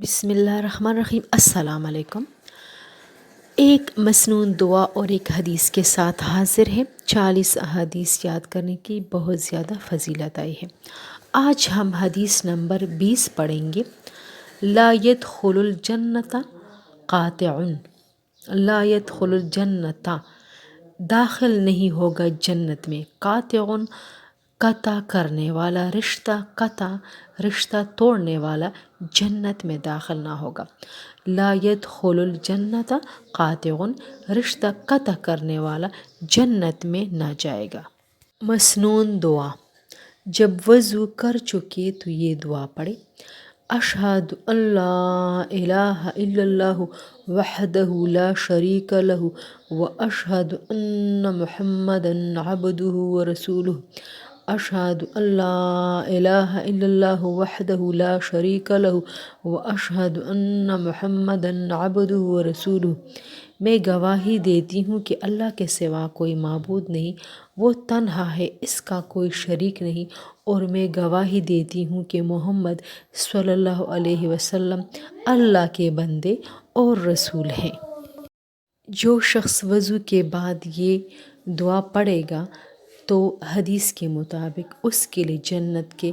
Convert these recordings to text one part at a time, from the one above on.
بسم اللہ الرحمن الرحیم۔ السلام علیکم۔ ایک مسنون دعا اور ایک حدیث کے ساتھ حاضر ہے۔ 40 احادیث یاد کرنے کی بہت زیادہ فضیلت آئی ہے۔ آج ہم حدیث نمبر 20 پڑھیں گے۔ لا يدخل الجنت قاطع، لا يدخل الجنت داخل نہیں ہوگا جنت میں، قاطع قطع کرنے والا، رشتہ توڑنے والا جنت میں داخل نہ ہوگا۔ لا يدخل الجنت قاطع، رشتہ قطع کرنے والا جنت میں نہ جائے گا۔ مسنون دعا۔ جب وضو کر چکے تو یہ دعا پڑھے: اشہد ان لا الہ الا اللہ وحدہ لا شریک لہ واشہد ان محمدا عبدہ ورسولہ۔ اشہد ان لا الہ الا اللہ وحدہ لا شریک لہ واشہد ان محمدا عبدہ ورسولہ۔ میں گواہی دیتی ہوں کہ اللہ کے سوا کوئی معبود نہیں، وہ تنہا ہے، اس کا کوئی شریک نہیں، اور میں گواہی دیتی ہوں کہ محمد صلی اللہ علیہ وسلم اللہ کے بندے اور رسول ہیں۔ جو شخص وضو کے بعد یہ دعا پڑھے گا تو حدیث کے مطابق اس کے لیے جنت کے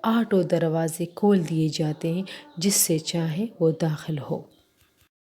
8 دروازے کھول دیے جاتے ہیں، جس سے چاہے وہ داخل ہو۔